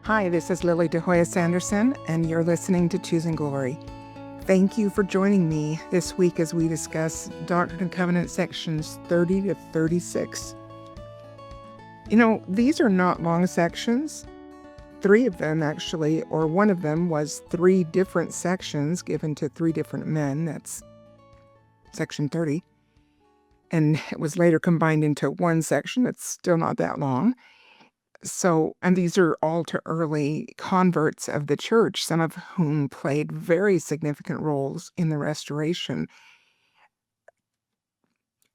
Hi, this is Lili Sanderson, and you're listening to Choosing Glory. Thank you for joining me this week as we discuss Doctrine and Covenants sections 30 to 36. These are not long sections. 3 of them, actually, or one of them was 3 different sections given to 3 different men. That's section 30. And it was later combined into one section. It's still not that long. And these are all to early converts of the church, some of whom played very significant roles in the restoration.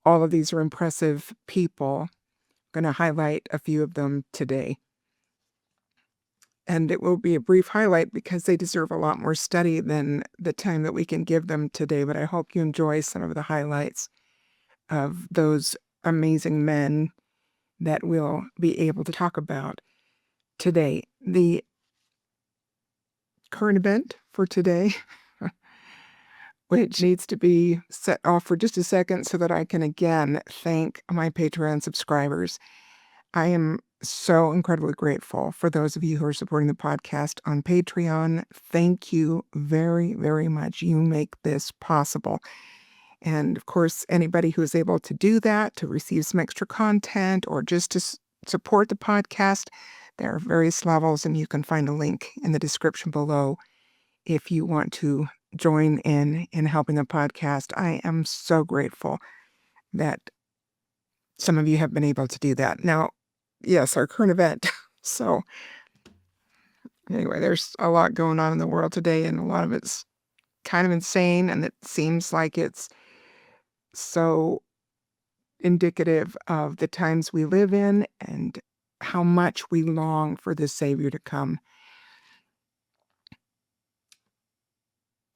All of these are impressive people. I'm going to highlight a few of them today. And it will be a brief highlight because they deserve a lot more study than the time that we can give them today. But I hope you enjoy some of the highlights of those amazing men that we'll be able to talk about today. The current event for today, which needs to be set off for just a second so that I can again thank my Patreon subscribers. I am so incredibly grateful for those of you who are supporting the podcast on Patreon. Thank you very, very much. You make this possible. And of course, anybody who is able to do that, to receive some extra content or just to support the podcast, there are various levels, and you can find a link in the description below if you want to join in helping the podcast. I am so grateful that some of you have been able to do that. Now, yes, our current event. So anyway, there's a lot going on in the world today, and a lot of it's kind of insane, and it seems like it's so indicative of the times we live in and how much we long for the Savior to come.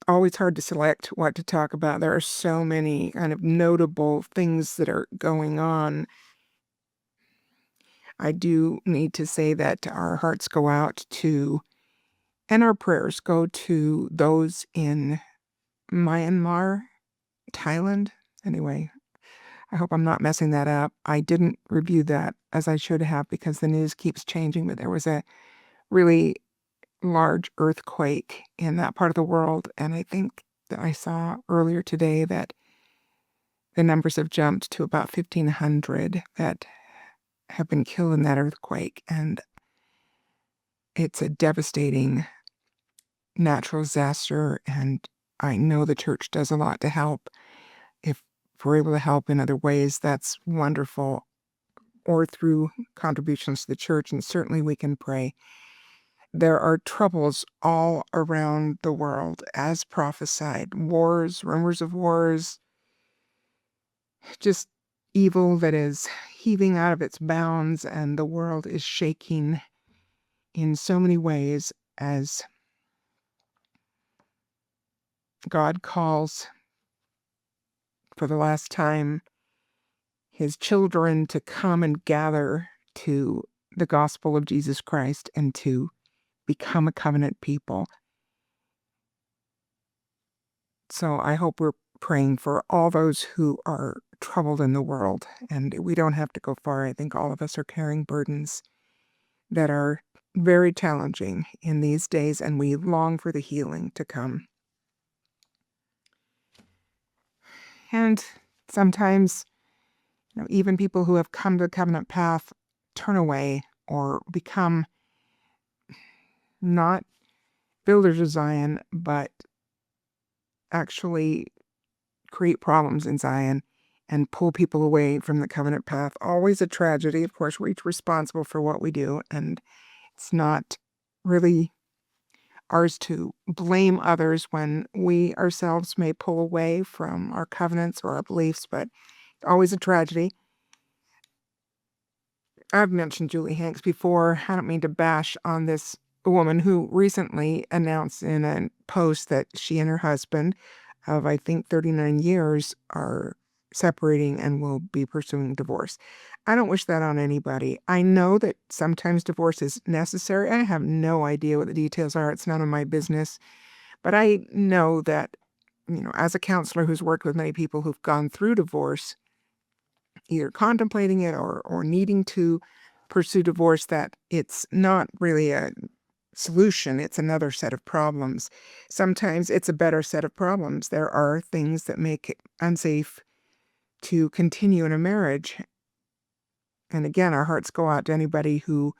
Always hard to select what to talk about. There are so many kind of notable things that are going on. I do need to say that our hearts go out to, and our prayers go to those in Myanmar, Thailand. Anyway, I hope I'm not messing that up. I didn't review that as I should have because the news keeps changing, but there was a really large earthquake in that part of the world, and I think that I saw earlier today that the numbers have jumped to about 1,500 that have been killed in that earthquake, and it's a devastating natural disaster, and I know the church does a lot to help. If we're able to help in other ways, that's wonderful, or through contributions to the church, and certainly we can pray. There are troubles all around the world, as prophesied. Wars, rumors of wars, just evil that is heaving out of its bounds, and the world is shaking in so many ways as God calls for the last time his children to come and gather to the gospel of Jesus Christ and to become a covenant people. So I hope we're praying for all those who are troubled in the world. And we don't have to go far. I think all of us are carrying burdens that are very challenging in these days, and we long for the healing to come. And sometimes, even people who have come to the covenant path turn away or become not builders of Zion, but actually create problems in Zion and pull people away from the covenant path. Always a tragedy. Of course, we're each responsible for what we do, and it's not really ours to blame others when we ourselves may pull away from our covenants or our beliefs, but always a tragedy. I've mentioned Julie Hanks before. I don't mean to bash on this woman who recently announced in a post that she and her husband of, I think, 39 years are separating and will be pursuing divorce. I don't wish that on anybody. I know that sometimes divorce is necessary. I have no idea what the details are. It's none of my business. But I know that, as a counselor who's worked with many people who've gone through divorce, either contemplating it or needing to pursue divorce, that it's not really a solution. It's another set of problems. Sometimes it's a better set of problems. There are things that make it unsafe to continue in a marriage. And again, our hearts go out to anybody who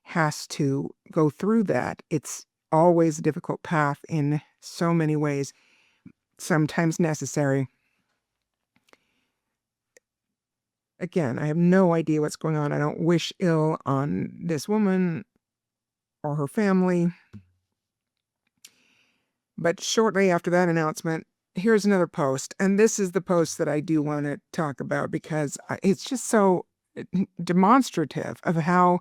has to go through that. It's always a difficult path in so many ways, sometimes necessary. Again, I have no idea what's going on. I don't wish ill on this woman or her family. But shortly after that announcement, here's another post. And this is the post that I do want to talk about because it's just so demonstrative of how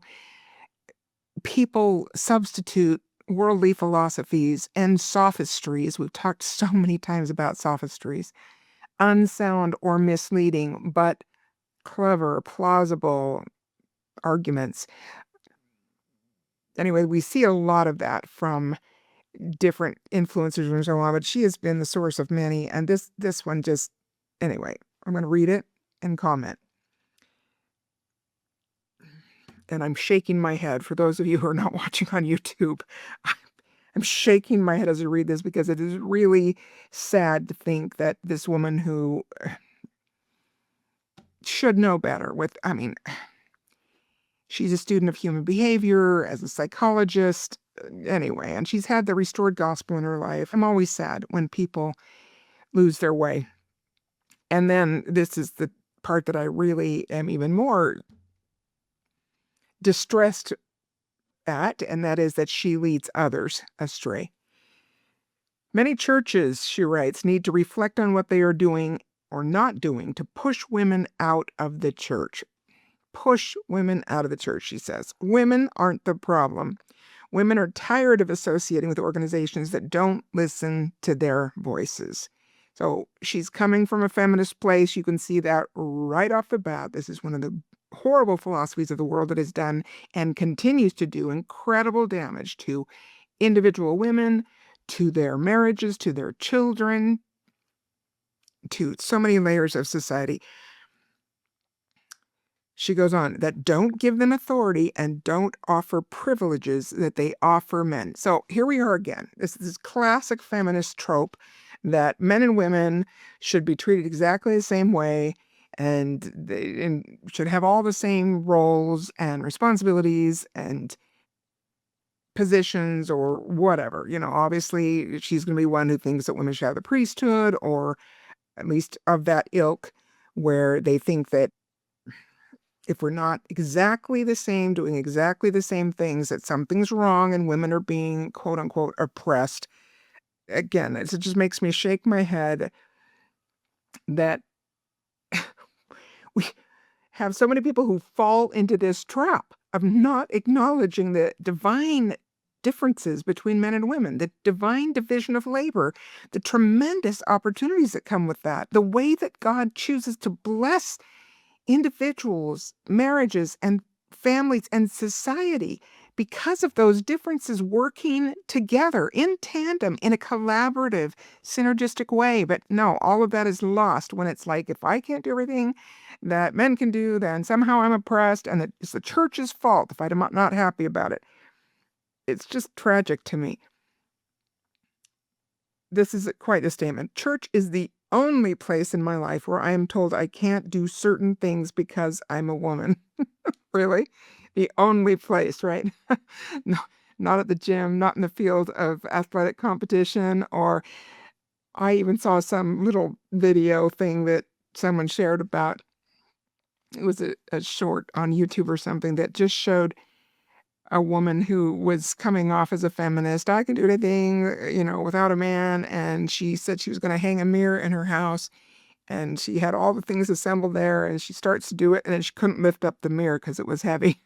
people substitute worldly philosophies and sophistries. We've talked so many times about sophistries, unsound or misleading, but clever, plausible arguments. Anyway, we see a lot of that from different influencers and so on, but she has been the source of many. And this one just, anyway, I'm going to read it and comment. And I'm shaking my head. For those of you who are not watching on YouTube, I'm shaking my head as I read this because it is really sad to think that this woman who should know better she's a student of human behavior as a psychologist anyway, and she's had the restored gospel in her life. I'm always sad when people lose their way. And then this is the part that I really am even more distressed at, and that is that she leads others astray. Many churches, she writes, need to reflect on what they are doing or not doing to push women out of the church. Push women out of the church, she says. Women aren't the problem. Women are tired of associating with organizations that don't listen to their voices. So she's coming from a feminist place. You can see that right off the bat. This is one of the horrible philosophies of the world that has done and continues to do incredible damage to individual women, to their marriages, to their children, to so many layers of society. She goes on, that don't give them authority and don't offer privileges that they offer men. So here we are again. This is this classic feminist trope that men and women should be treated exactly the same way and should have all the same roles and responsibilities and positions or whatever. Obviously she's going to be one who thinks that women should have the priesthood, or at least of that ilk, where they think that if we're not exactly the same, doing exactly the same things, that something's wrong and women are being, quote unquote, oppressed. Again, it just makes me shake my head that we have so many people who fall into this trap of not acknowledging the divine differences between men and women, the divine division of labor, the tremendous opportunities that come with that, the way that God chooses to bless individuals, marriages, and families and society because of those differences working together in tandem in a collaborative, synergistic way. But no, all of that is lost when it's like, if I can't do everything that men can do, then somehow I'm oppressed and it's the church's fault if I'm not happy about it. It's just tragic to me. This is quite a statement. Church is the only place in my life where I am told I can't do certain things because I'm a woman. Really? The only place, right? No, not at the gym, not in the field of athletic competition, or I even saw some little video thing that someone shared about. It was a short on YouTube or something that just showed a woman who was coming off as a feminist. I can do anything, without a man. And she said she was going to hang a mirror in her house. And she had all the things assembled there. And she starts to do it. And then she couldn't lift up the mirror because it was heavy.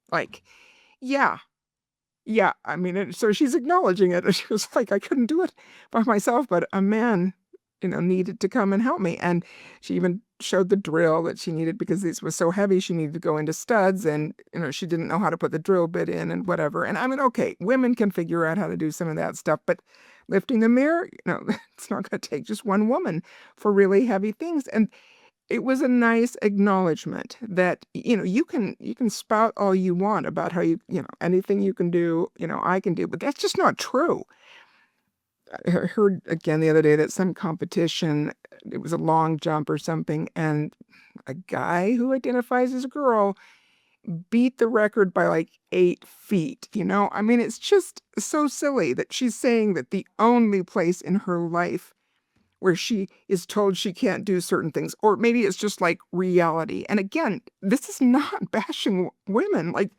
Like, yeah. Yeah. I mean, so she's acknowledging it. She was like, I couldn't do it by myself, but a man, needed to come and help me. And she even showed the drill that she needed because this was so heavy. She needed to go into studs and, she didn't know how to put the drill bit in and whatever. And I mean, okay, women can figure out how to do some of that stuff, but lifting the mirror, it's not going to take just one woman for really heavy things. And it was a nice acknowledgement that, you can spout all you want about how anything you can do, I can do, but that's just not true. I heard again the other day that some competition, it was a long jump or something, and a guy who identifies as a girl beat the record by like 8 feet. I mean, it's just so silly that she's saying that the only place in her life where she is told she can't do certain things, or maybe it's just like reality. And again, this is not bashing women. Like,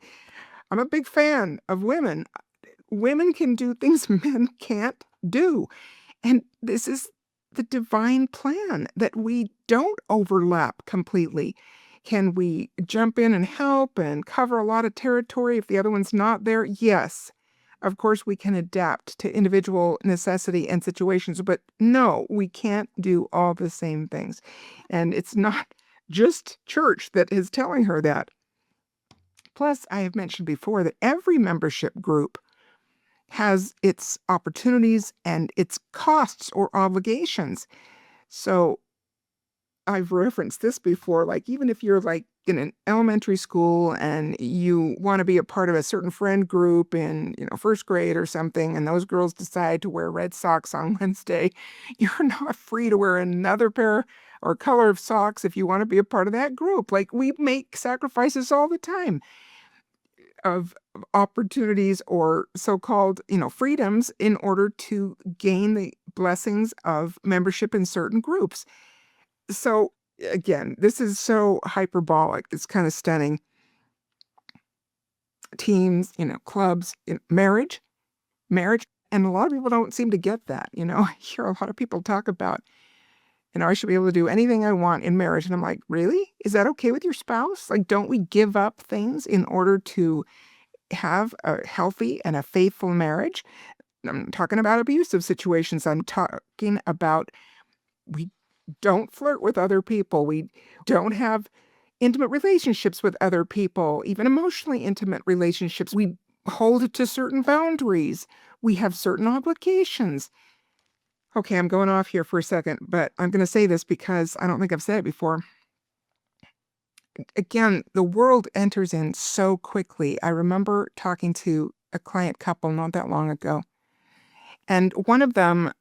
I'm a big fan of women. Women can do things men can't do. And this is the divine plan, that we don't overlap completely. Can we jump in and help and cover a lot of territory if the other one's not there? Yes. Of course, we can adapt to individual necessity and situations, but no, we can't do all the same things. And it's not just church that is telling her that. Plus, I have mentioned before that every membership group has its opportunities and its costs or obligations. So I've referenced this before, like even if you're like in an elementary school and you want to be a part of a certain friend group in, first grade or something, and those girls decide to wear red socks on Wednesday, you're not free to wear another pair or color of socks if you want to be a part of that group. Like, we make sacrifices all the time of opportunities or so-called, freedoms in order to gain the blessings of membership in certain groups. So again, this is so hyperbolic. It's kind of stunning. Teams, clubs, marriage. And a lot of people don't seem to get that. I hear a lot of people talk about, I should be able to do anything I want in marriage. And I'm like, really? Is that okay with your spouse? Like, don't we give up things in order to have a healthy and a faithful marriage? I'm talking about abusive situations. I'm talking about, we don't flirt with other people. We don't have intimate relationships with other people, even emotionally intimate relationships. We hold to certain boundaries. We have certain obligations. Okay, I'm going off here for a second, but I'm going to say this because I don't think I've said it before. Again, the world enters in so quickly. I remember talking to a client couple not that long ago, and one of them,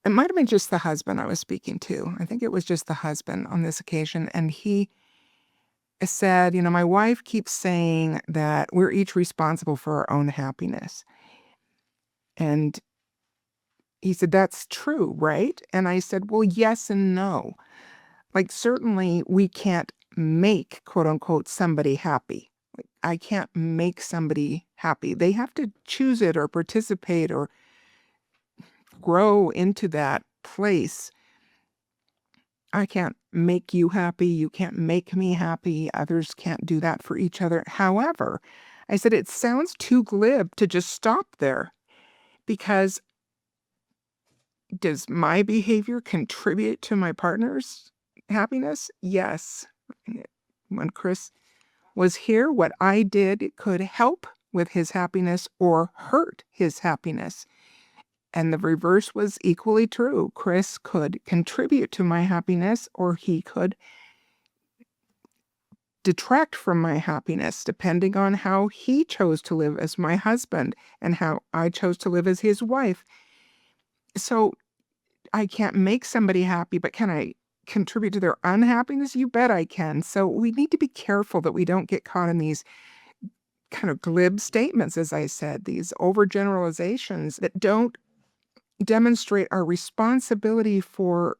it might have been just the husband I was speaking to. I think it was just the husband on this occasion. And he said, my wife keeps saying that we're each responsible for our own happiness. And he said, that's true, right? And I said, well, yes and no. Like, certainly we can't make, quote unquote, somebody happy. Like, I can't make somebody happy. They have to choose it or participate or grow into that place. I can't make you happy. You can't make me happy. Others can't do that for each other. However, I said, it sounds too glib to just stop there, because does my behavior contribute to my partner's happiness? Yes. When Chris was here, what I did could help with his happiness or hurt his happiness. And the reverse was equally true. Chris could contribute to my happiness, or he could detract from my happiness, depending on how he chose to live as my husband and how I chose to live as his wife. So I can't make somebody happy, but can I contribute to their unhappiness? You bet I can. So we need to be careful that we don't get caught in these kind of glib statements, as I said, these overgeneralizations that don't demonstrate our responsibility for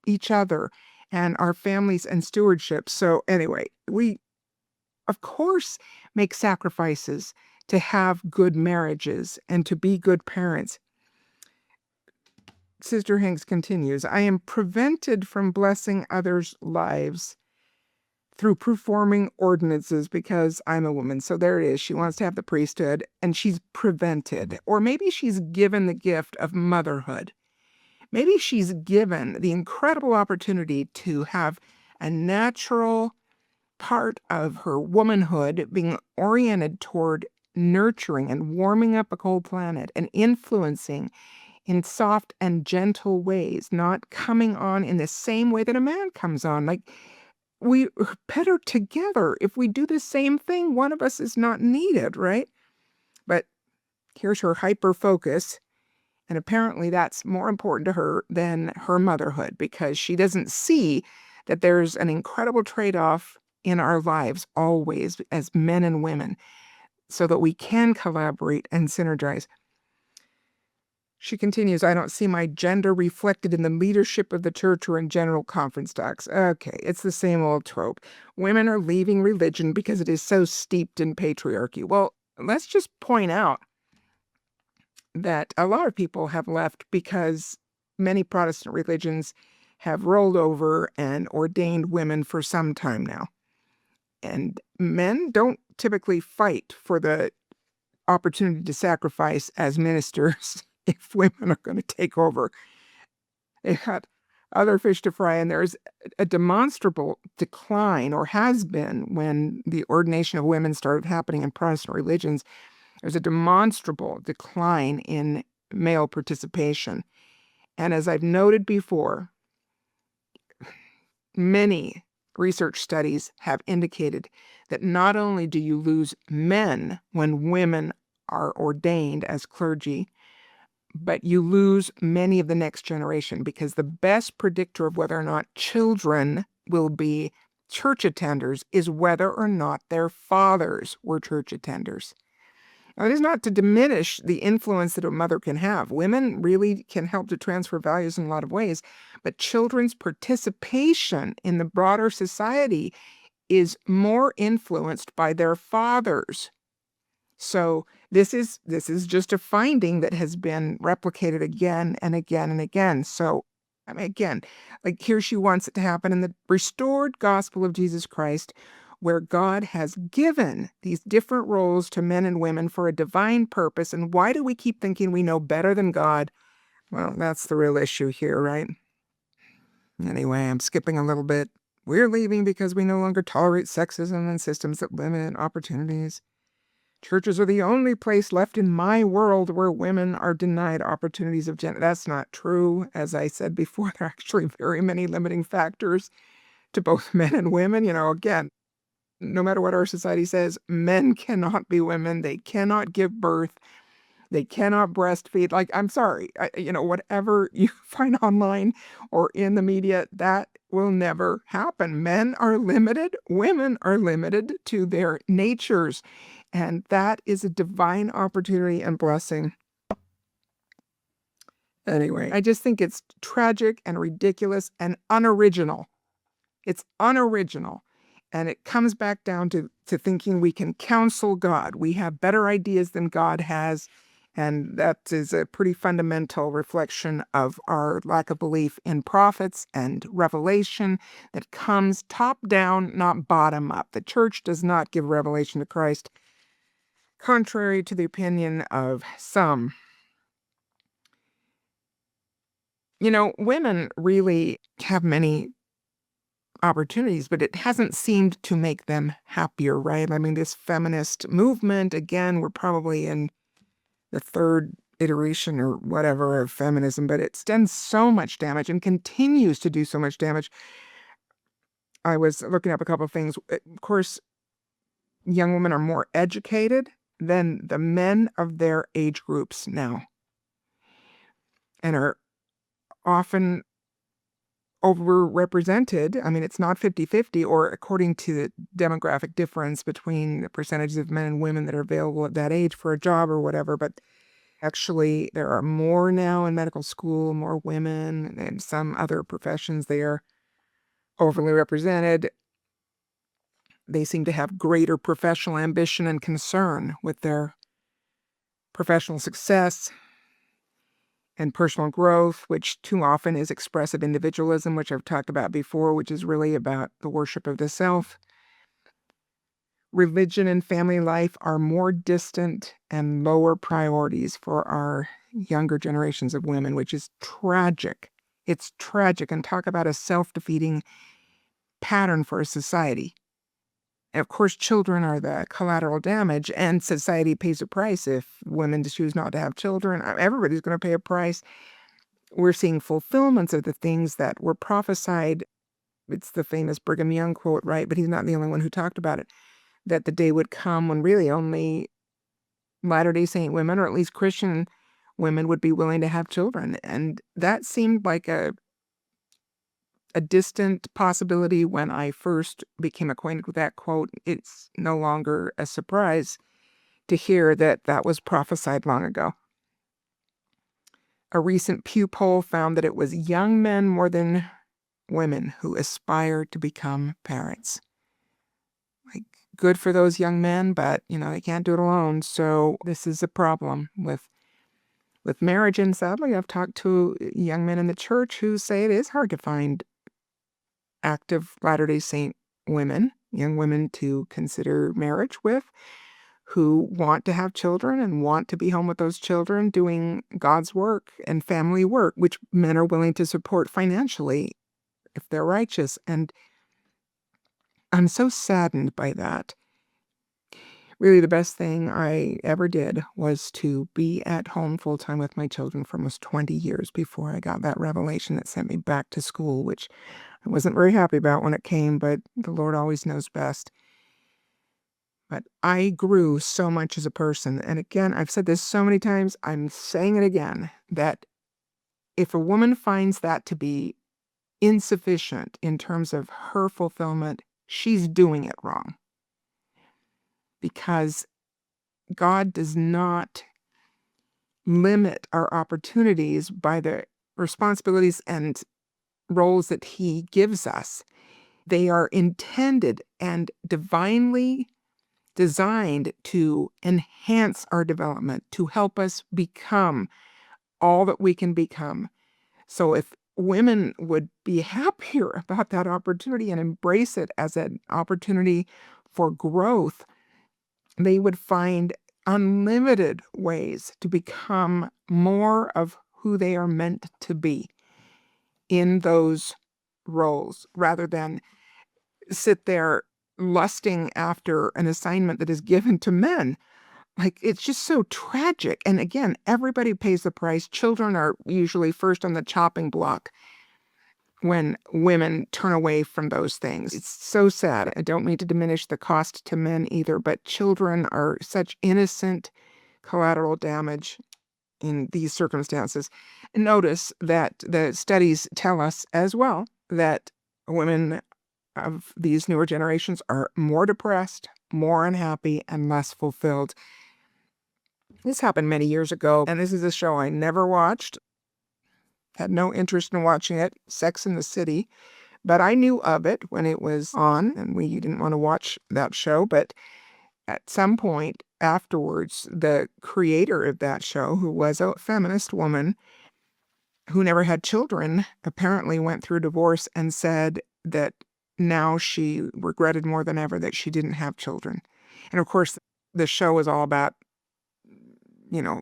each other and our families and stewardship. So anyway, we, of course, make sacrifices to have good marriages and to be good parents. Sister Hanks continues, I am prevented from blessing others' lives through performing ordinances because I'm a woman. So there it is. She wants to have the priesthood, and she's prevented. Or maybe she's given the gift of motherhood. Maybe she's given the incredible opportunity to have a natural part of her womanhood being oriented toward nurturing and warming up a cold planet and influencing in soft and gentle ways, not coming on in the same way that a man comes on. Like, we are better together. If we do the same thing, one of us is not needed, right? But here's her hyper focus. And apparently that's more important to her than her motherhood, because she doesn't see that there's an incredible trade-off in our lives always as men and women so that we can collaborate and synergize. She continues, I don't see my gender reflected in the leadership of the church or in general conference talks. Okay, it's the same old trope. Women are leaving religion because it is so steeped in patriarchy. Well, let's just point out that a lot of people have left because many Protestant religions have rolled over and ordained women for some time now. And men don't typically fight for the opportunity to sacrifice as ministers if women are going to take over. They've got other fish to fry, and there's a demonstrable decline, or has been, when the ordination of women started happening in Protestant religions. There's a demonstrable decline in male participation. And as I've noted before, many research studies have indicated that not only do you lose men when women are ordained as clergy, but you lose many of the next generation, because the best predictor of whether or not children will be church attenders is whether or not their fathers were church attenders. Now, it is not to diminish the influence that a mother can have. Women really can help to transfer values in a lot of ways, but children's participation in the broader society is more influenced by their fathers. So this is just a finding that has been replicated again and again and again. So, I mean, again, like, here she wants it to happen in the restored gospel of Jesus Christ, where God has given these different roles to men and women for a divine purpose. And why do we keep thinking we know better than God? Well, that's the real issue here, right? Anyway, I'm skipping a little bit. We're leaving because we no longer tolerate sexism and systems that limit opportunities. Churches are the only place left in my world where women are denied opportunities of gender. That's not true. As I said before, there are actually very many limiting factors to both men and women. Again, no matter what our society says, men cannot be women. They cannot give birth. They cannot breastfeed. Like, I'm sorry, whatever you find online or in the media, that will never happen. Men are limited. Women are limited to their natures. And that is a divine opportunity and blessing. Anyway, I just think it's tragic and ridiculous and unoriginal. It's unoriginal. And it comes back down to thinking we can counsel God. We have better ideas than God has. And that is a pretty fundamental reflection of our lack of belief in prophets and revelation that comes top down, not bottom up. The church does not give revelation to Christ, contrary to the opinion of some. Women really have many opportunities, but it hasn't seemed to make them happier, right? I mean, this feminist movement, again, we're probably in the third iteration or whatever of feminism, but it's done so much damage and continues to do so much damage. I was looking up a couple of things. Of course, young women are more educated than the men of their age groups now, and are often overrepresented. I mean, it's not 50-50, or according to the demographic difference between the percentages of men and women that are available at that age for a job or whatever, but actually there are more now in medical school, more women, and some other professions they are overly represented. They seem to have greater professional ambition and concern with their professional success and personal growth, which too often is expressive individualism, which I've talked about before, which is really about the worship of the self. Religion and family life are more distant and lower priorities for our younger generations of women, which is tragic. It's tragic. And talk about a self-defeating pattern for a society. And of course, children are the collateral damage, and society pays a price if women choose not to have children. Everybody's going to pay a price. We're seeing fulfillments of the things that were prophesied. It's the famous Brigham Young quote, right? But he's not the only one who talked about it, that the day would come when really only Latter-day Saint women, or at least Christian women, would be willing to have children. And that seemed like a distant possibility when I first became acquainted with that quote. It's no longer a surprise to hear that that was prophesied long ago. A recent Pew poll found that it was young men more than women who aspire to become parents. Like, good for those young men, but, they can't do it alone. So this is a problem with marriage. And sadly, I've talked to young men in the church who say it is hard to find active Latter-day Saint women, young women to consider marriage with, who want to have children and want to be home with those children doing God's work and family work, which men are willing to support financially if they're righteous. And I'm so saddened by that. Really, the best thing I ever did was to be at home full-time with my children for almost 20 years before I got that revelation that sent me back to school, which I wasn't very happy about when it came, but the Lord always knows best. But I grew so much as a person. And again, I've said this so many times, I'm saying it again, that if a woman finds that to be insufficient in terms of her fulfillment, she's doing it wrong. Because God does not limit our opportunities by the responsibilities and roles that He gives us. They are intended and divinely designed to enhance our development, to help us become all that we can become. So if women would be happier about that opportunity and embrace it as an opportunity for growth, they would find unlimited ways to become more of who they are meant to be in those roles, rather than sit there lusting after an assignment that is given to men. Like, it's just so tragic. And again, everybody pays the price. Children are usually first on the chopping block when women turn away from those things. It's so sad. I don't mean to diminish the cost to men either, but children are such innocent collateral damage in these circumstances. And notice that the studies tell us as well that women of these newer generations are more depressed, more unhappy, and less fulfilled. This happened many years ago, and this is a show I never watched, had no interest in watching it, Sex and the City, but I knew of it when it was on, and we didn't want to watch that show. But at some point afterwards, the creator of that show, who was a feminist woman who never had children, apparently went through divorce and said that now she regretted more than ever that she didn't have children. And of course, the show was all about,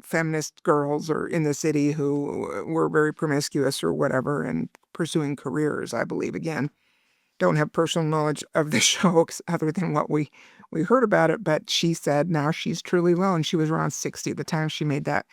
feminist girls or in the city who were very promiscuous or whatever and pursuing careers, I believe. Again, don't have personal knowledge of the show other than what we heard about it, but she said now she's truly low, and she was around 60 at the time she made that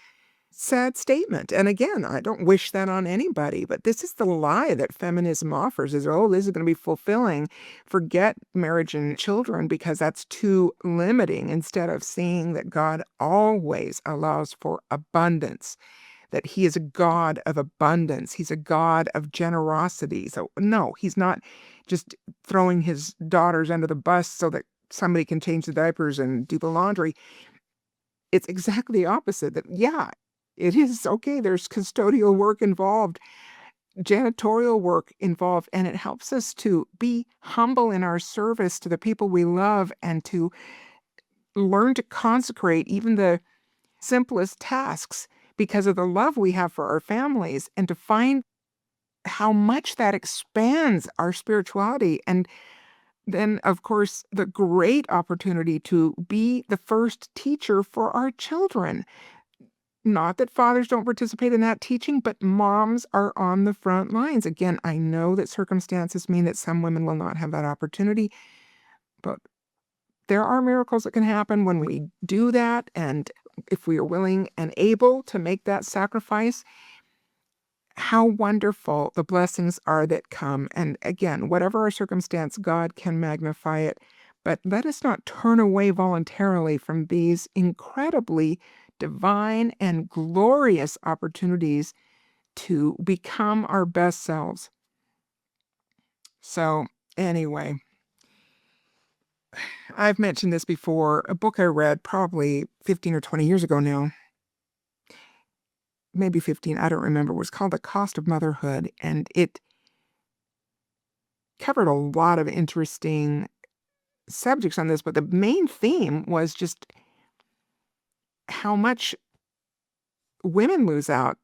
sad statement. And again, I don't wish that on anybody, but this is the lie that feminism offers is, oh, this is going to be fulfilling. Forget marriage and children because that's too limiting, instead of seeing that God always allows for abundance, that He is a God of abundance. He's a God of generosity. So no, He's not just throwing His daughters under the bus so that somebody can change the diapers and do the laundry. It's exactly the opposite. That, yeah, it is okay. There's custodial work involved, janitorial work involved, and it helps us to be humble in our service to the people we love and to learn to consecrate even the simplest tasks because of the love we have for our families, and to find how much that expands our spirituality. And then, of course, the great opportunity to be the first teacher for our children. Not that fathers don't participate in that teaching, but moms are on the front lines. Again, I know that circumstances mean that some women will not have that opportunity, but there are miracles that can happen when we do that, and if we are willing and able to make that sacrifice, how wonderful the blessings are that come. And again, whatever our circumstance, God can magnify it. But let us not turn away voluntarily from these incredibly divine and glorious opportunities to become our best selves. So anyway, I've mentioned this before. A book I read probably 15 or 20 years ago now, maybe 15, I don't remember, was called The Cost of Motherhood. And it covered a lot of interesting subjects on this, but the main theme was just how much women lose out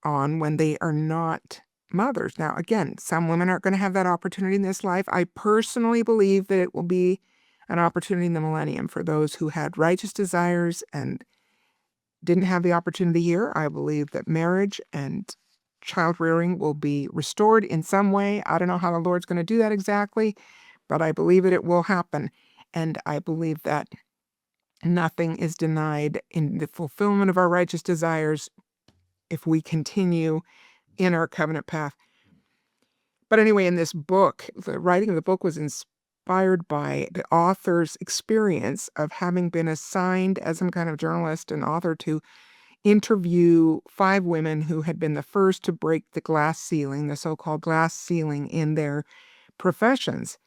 on when they are not mothers. Now, again, some women aren't going to have that opportunity in this life. I personally believe that it will be an opportunity in the millennium for those who had righteous desires and didn't have the opportunity here. I believe that marriage and child rearing will be restored in some way. I don't know how the Lord's going to do that exactly, but I believe that it will happen. And I believe that nothing is denied in the fulfillment of our righteous desires if we continue in our covenant path. But anyway, in this book, the writing of the book was inspired by the author's experience of having been assigned as some kind of journalist and author to interview 5 women who had been the first to break the glass ceiling, the so-called glass ceiling in their professions.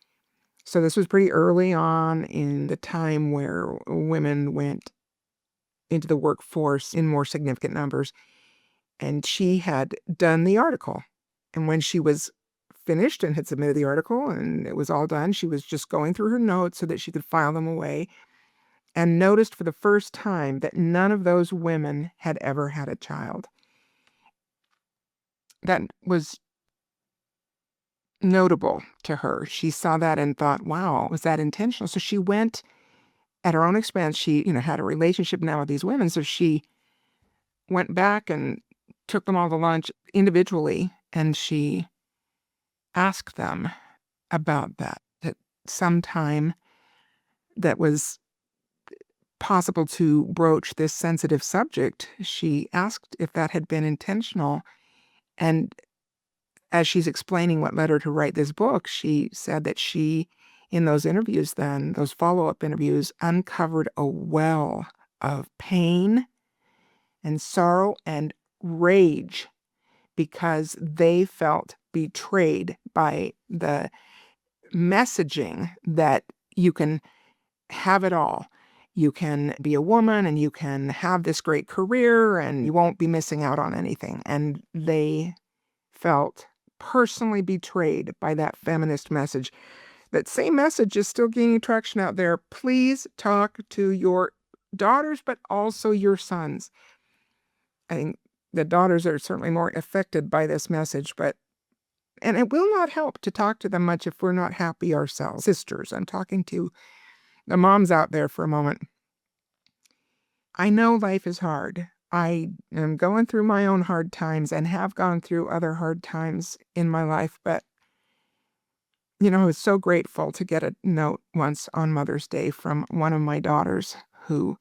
So this was pretty early on in the time where women went into the workforce in more significant numbers. And she had done the article. And when she was finished and had submitted the article and it was all done, she was just going through her notes so that she could file them away, and noticed for the first time that none of those women had ever had a child. That was notable to her. She saw that and thought, wow, was that intentional? So she went at her own expense. She, had a relationship now with these women. So she went back and took them all to lunch individually, and she asked them about that sometime that was possible to broach this sensitive subject. She asked if that had been intentional. And as she's explaining what led her to write this book, she said that she, in those interviews then, those follow-up interviews, uncovered a well of pain and sorrow and rage because they felt betrayed by the messaging that you can have it all. You can be a woman and you can have this great career and you won't be missing out on anything. And they felt personally betrayed by that feminist message. That same message is still gaining traction out there. Please talk to your daughters, but also your sons. I think the daughters are certainly more affected by this message, and it will not help to talk to them much if we're not happy ourselves. Sisters, I'm talking to the moms out there for a moment. I know life is hard. I am going through my own hard times and have gone through other hard times in my life, but I was so grateful to get a note once on Mother's Day from one of my daughters who,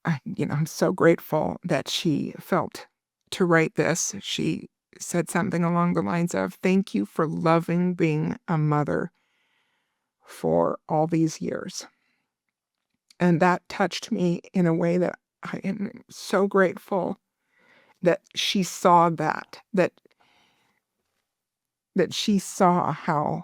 I'm so grateful that she felt to write this. She said something along the lines of, "Thank you for loving being a mother for all these years." And that touched me in a way that I am so grateful that she saw that she saw how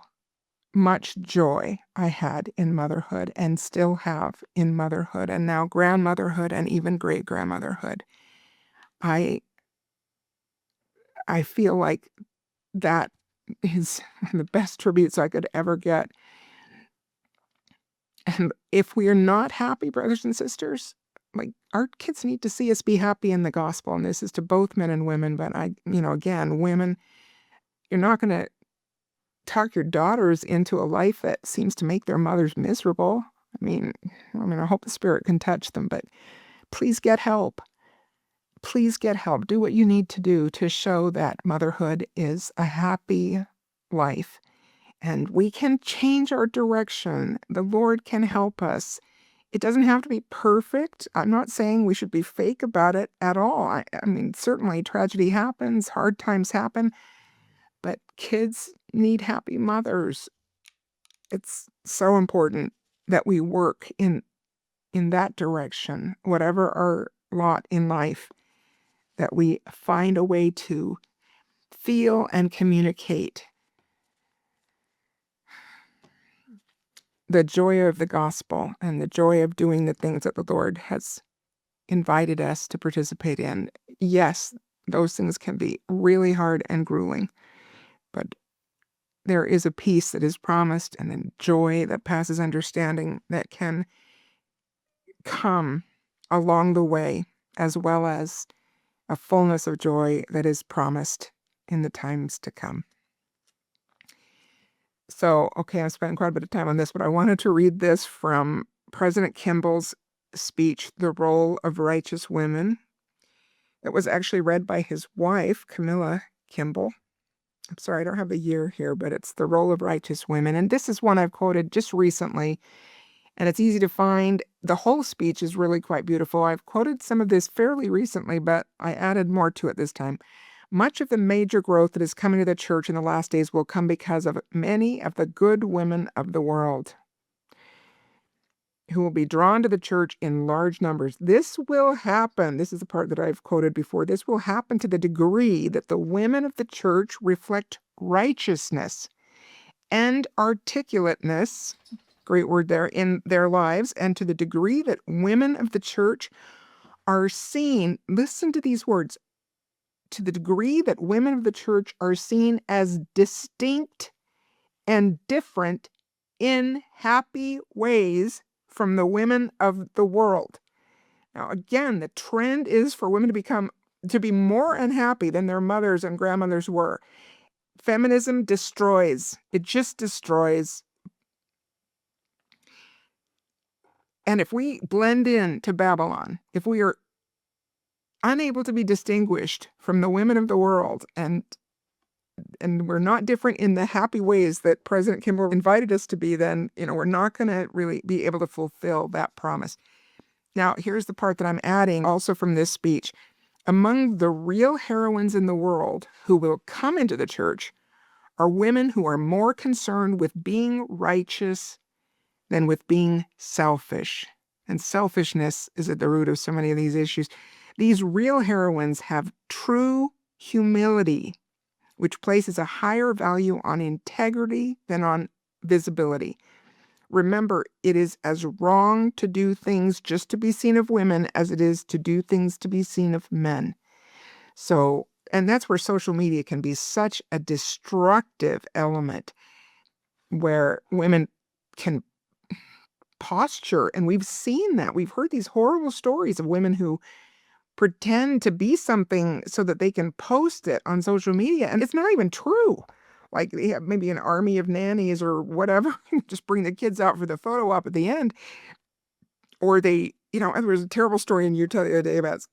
much joy I had in motherhood and still have in motherhood, and now grandmotherhood and even great-grandmotherhood. I feel like that is the best tributes I could ever get. And if we are not happy, brothers and sisters, like, our kids need to see us be happy in the gospel. And this is to both men and women. But again, women, you're not going to talk your daughters into a life that seems to make their mothers miserable. I hope the Spirit can touch them, but please get help. Please get help. Do what you need to do to show that motherhood is a happy life And we can change our direction. The Lord can help us. It doesn't have to be perfect. I'm not saying we should be fake about it at all. I mean, certainly tragedy happens, hard times happen, but kids need happy mothers. It's so important that we work in that direction, whatever our lot in life, that we find a way to feel and communicate the joy of the gospel and the joy of doing the things that the Lord has invited us to participate in. Yes, those things can be really hard and grueling, but there is a peace that is promised and a joy that passes understanding that can come along the way, as well as a fullness of joy that is promised in the times to come. So, okay, I've spent quite a bit of time on this, but I wanted to read this from President Kimball's speech, The Role of Righteous Women. It was actually read by his wife, Camilla Kimball. I'm sorry, I don't have the year here, but it's The Role of Righteous Women. And this is one I've quoted just recently, and it's easy to find. The whole speech is really quite beautiful. I've quoted some of this fairly recently, but I added more to it this time. Much of the major growth that is coming to the church in the last days will come because of many of the good women of the world who will be drawn to the church in large numbers. This will happen. This is the part that I've quoted before. This will happen to the degree that the women of the church reflect righteousness and articulateness, great word there, in their lives, and to the degree that women of the church are seen, listen to these words, to the degree that women of the church are seen as distinct and different in happy ways from the women of the world. Now, again, the trend is for women to be more unhappy than their mothers and grandmothers were. Feminism destroys. It just destroys. And if we blend in to Babylon, if we are unable to be distinguished from the women of the world, and we're not different in the happy ways that President Kimball invited us to be, then, we're not going to really be able to fulfill that promise. Now, here's the part that I'm adding also from this speech. Among the real heroines in the world who will come into the church are women who are more concerned with being righteous than with being selfish. And selfishness is at the root of so many of these issues. These real heroines have true humility, which places a higher value on integrity than on visibility. Remember, it is as wrong to do things just to be seen of women as it is to do things to be seen of men. So, and that's where social media can be such a destructive element, where women can posture, and we've seen that. We've heard these horrible stories of women who pretend to be something so that they can post it on social media, and it's not even true. Like, they have maybe an army of nannies or whatever, just bring the kids out for the photo op at the end. Or there was a terrible story in Utah the other day about,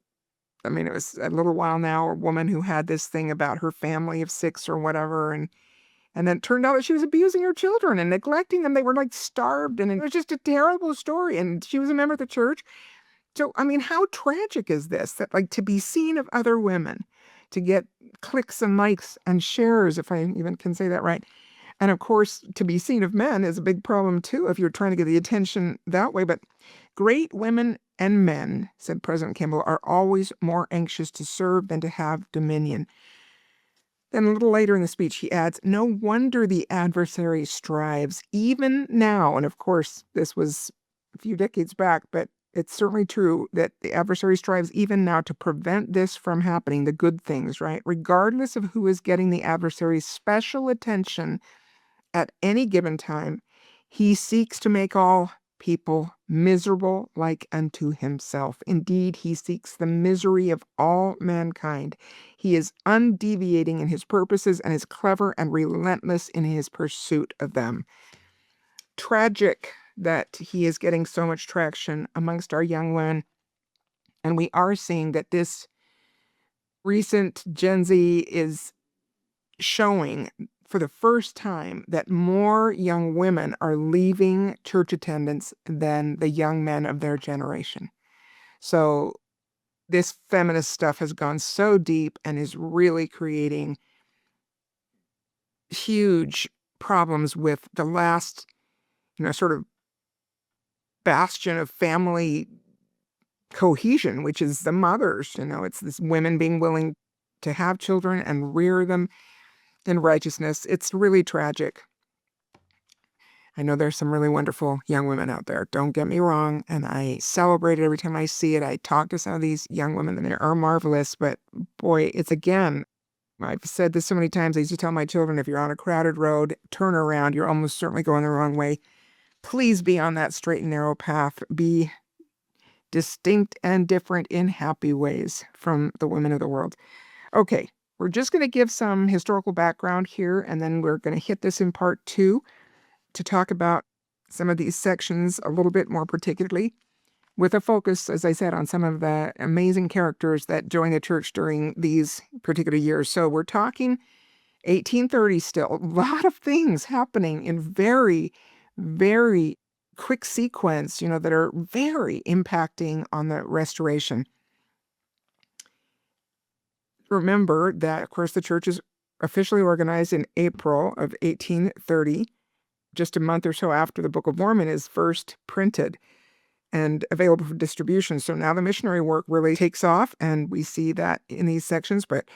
it was a little while now, a woman who had this thing about her family of 6 or whatever, and then it turned out that she was abusing her children and neglecting them. They were like starved, and it was just a terrible story, and she was a member of the church. So, how tragic is this? That, like, to be seen of other women, to get clicks and likes and shares, if I even can say that right. And of course, to be seen of men is a big problem too, if you're trying to get the attention that way. But great women and men, said President Kimball, are always more anxious to serve than to have dominion. Then a little later in the speech, he adds, no wonder the adversary strives, even now. And of course, this was a few decades back, but it's certainly true that the adversary strives even now to prevent this from happening, the good things, right? Regardless of who is getting the adversary's special attention at any given time, he seeks to make all people miserable like unto himself. Indeed, he seeks the misery of all mankind. He is undeviating in his purposes and is clever and relentless in his pursuit of them. Tragic that he is getting so much traction amongst our young women. And we are seeing that this recent Gen Z is showing for the first time that more young women are leaving church attendance than the young men of their generation. So this feminist stuff has gone so deep and is really creating huge problems with the last, sort of bastion of family cohesion, which is the mothers. It's this women being willing to have children and rear them in righteousness. It's really tragic. I know there's some really wonderful young women out there. Don't get me wrong. And I celebrate it every time I see it. I talk to some of these young women and they are marvelous. But boy, it's again, I've said this so many times. I used to tell my children, if you're on a crowded road, turn around. You're almost certainly going the wrong way. Please be on that straight and narrow path. Be distinct and different in happy ways from the women of the world. Okay, we're just going to give some historical background here, and then we're going to hit this in part 2 to talk about some of these sections a little bit more particularly, with a focus, as I said, on some of the amazing characters that joined the church during these particular years. So we're talking 1830 still. A lot of things happening in very, very quick sequence, that are very impacting on the restoration. Remember that, of course, the church is officially organized in April of 1830, just a month or so after the Book of Mormon is first printed and available for distribution. So now the missionary work really takes off, and we see that in these sections. But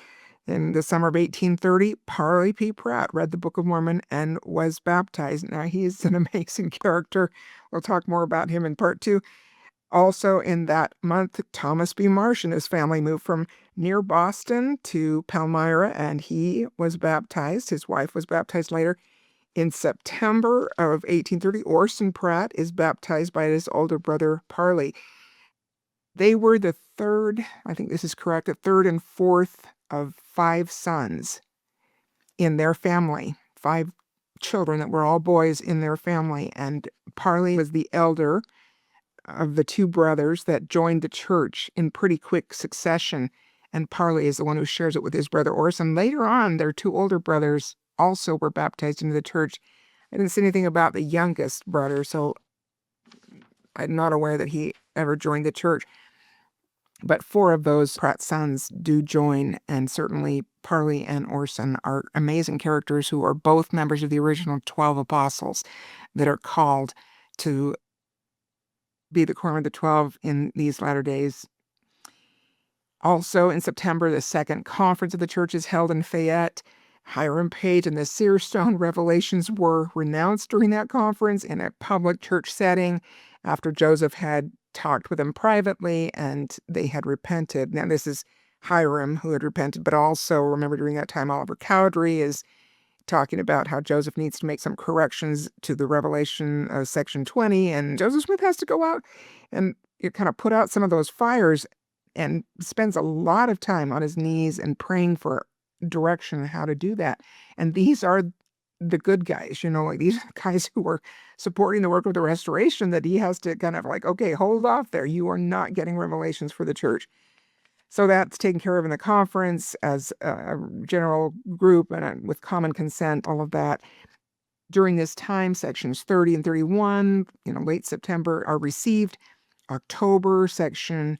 in the summer of 1830, Parley P. Pratt read the Book of Mormon and was baptized. Now, he's an amazing character. We'll talk more about him in part 2. Also in that month, Thomas B. Marsh and his family moved from near Boston to Palmyra, and he was baptized. His wife was baptized later. In September of 1830, Orson Pratt is baptized by his older brother, Parley. They were the third, I think this is correct, the third and fourth of 5 sons in their family, 5 children that were all boys in their family. And Parley was the elder of the 2 brothers that joined the church in pretty quick succession. And Parley is the one who shares it with his brother Orson. Later on, their 2 older brothers also were baptized into the church. I didn't see anything about the youngest brother, so I'm not aware that he ever joined the church. But 4 of those Pratt sons do join, and certainly Parley and Orson are amazing characters who are both members of the original 12 apostles that are called to be the quorum of the 12 in these latter days. Also in September, the second conference of the church is held in Fayette. Hiram Page and the Seer Stone revelations were renounced during that conference in a public church setting after Joseph had talked with them privately and they had repented. Now, this is Hiram who had repented, but also remember during that time, Oliver Cowdery is talking about how Joseph needs to make some corrections to the Revelation section 20, and Joseph Smith has to go out and kind of put out some of those fires and spends a lot of time on his knees and praying for direction on how to do that. And these are the good guys, like these are the guys who are supporting the work of the restoration that he has to kind of like, okay, hold off there. You are not getting revelations for the church. So that's taken care of in the conference as a general group and with common consent, all of that. During this time, sections 30 and 31, late September, are received. October, section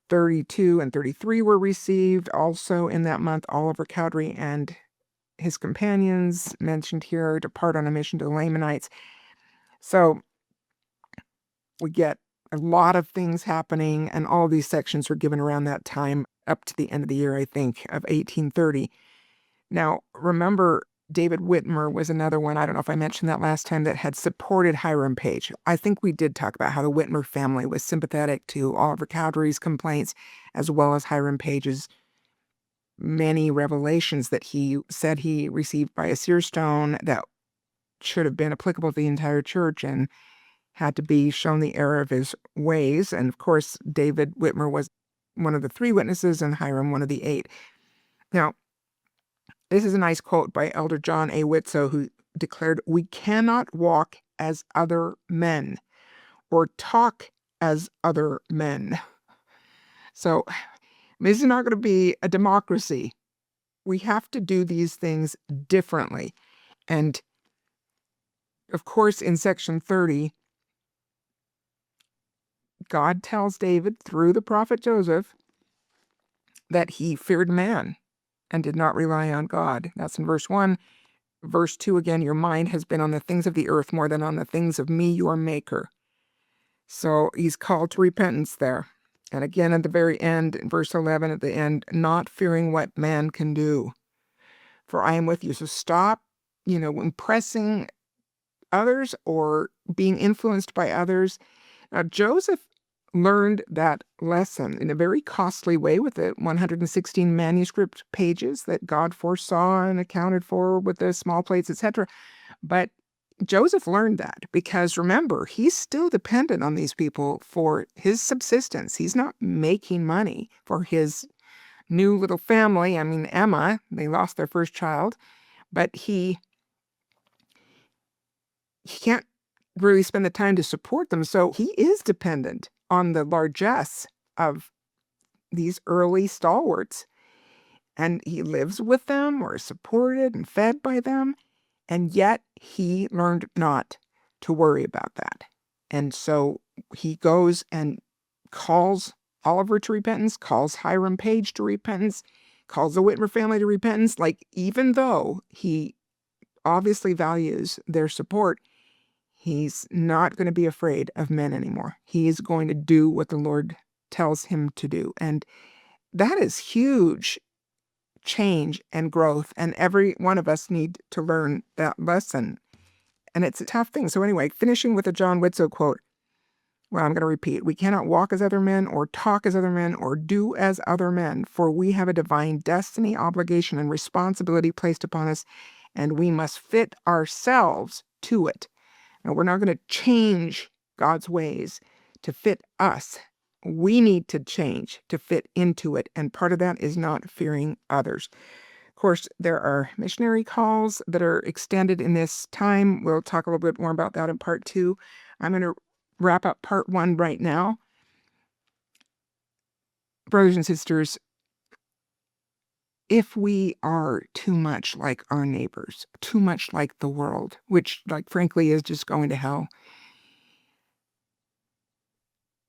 32 and 33 were received. Also in that month, Oliver Cowdery and his companions mentioned here depart on a mission to the Lamanites. So we get a lot of things happening, and all these sections were given around that time up to the end of the year, I think, of 1830. Now, remember, David Whitmer was another one, I don't know if I mentioned that last time, that had supported Hiram Page. I think we did talk about how the Whitmer family was sympathetic to Oliver Cowdery's complaints, as well as Hiram Page's many revelations that he said he received by a seer stone that should have been applicable to the entire church and had to be shown the error of his ways. And of course, David Whitmer was one of the 3 witnesses and Hiram one of the 8. Now, this is a nice quote by Elder John A. Whitsoe, who declared, "We cannot walk as other men or talk as other men." So this is not going to be a democracy. We have to do these things differently. And of course, in section 30, God tells David through the prophet Joseph that he feared man and did not rely on God. That's in verse 1. Verse 2 again, your mind has been on the things of the earth more than on the things of me, your maker. So he's called to repentance there. And again, at the very end, in verse 11, at the end, not fearing what man can do, for I am with you. So stop, impressing others or being influenced by others. Now, Joseph learned that lesson in a very costly way with the 116 manuscript pages that God foresaw and accounted for with the small plates, etc. But Joseph learned that because, remember, he's still dependent on these people for his subsistence. He's not making money for his new little family. I mean, Emma, they lost their first child, but he can't really spend the time to support them. So he is dependent on the largesse of these early stalwarts. And he lives with them or is supported and fed by them. And yet he learned not to worry about that. And so he goes and calls Oliver to repentance, calls Hiram Page to repentance, calls the Whitmer family to repentance. Like, even though he obviously values their support, he's not going to be afraid of men anymore. He is going to do what the Lord tells him to do. And that is huge change and growth. And every one of us need to learn that lesson. And it's a tough thing. So anyway, finishing with a John Widtsoe quote. Well, I'm going to repeat. We cannot walk as other men or talk as other men or do as other men, for we have a divine destiny, obligation, and responsibility placed upon us, and we must fit ourselves to it. Now, we're not going to change God's ways to fit us. We need to change to fit into it, and part of that is not fearing others. Of course, there are missionary calls that are extended in this time. We'll talk a little bit more about that in part 2. I'm going to wrap up part 1 right now. Brothers and sisters, if we are too much like our neighbors, too much like the world, which, frankly, is just going to hell,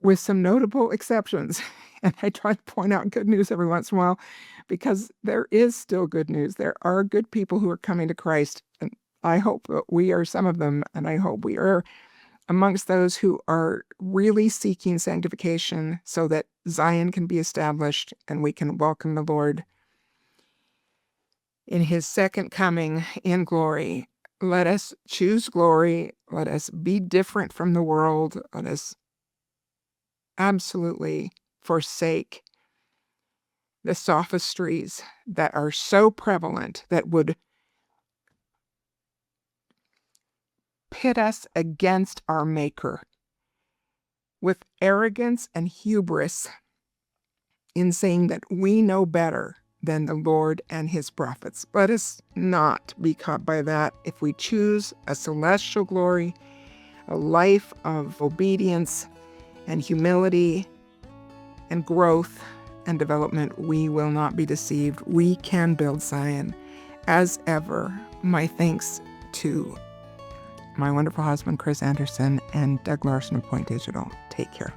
with some notable exceptions. And I try to point out good news every once in a while because there is still good news. There are good people who are coming to Christ. And I hope that we are some of them. And I hope we are amongst those who are really seeking sanctification so that Zion can be established and we can welcome the Lord in his second coming in glory. Let us choose glory. Let us be different from the world. Let us absolutely forsake the sophistries that are so prevalent that would pit us against our Maker with arrogance and hubris in saying that we know better than the Lord and his prophets. Let us not be caught by that. If we choose a celestial glory, a life of obedience and humility and growth and development, we will not be deceived. We can build Zion. As ever, my thanks to my wonderful husband, Chris Anderson, and Doug Larson of Point Digital. Take care.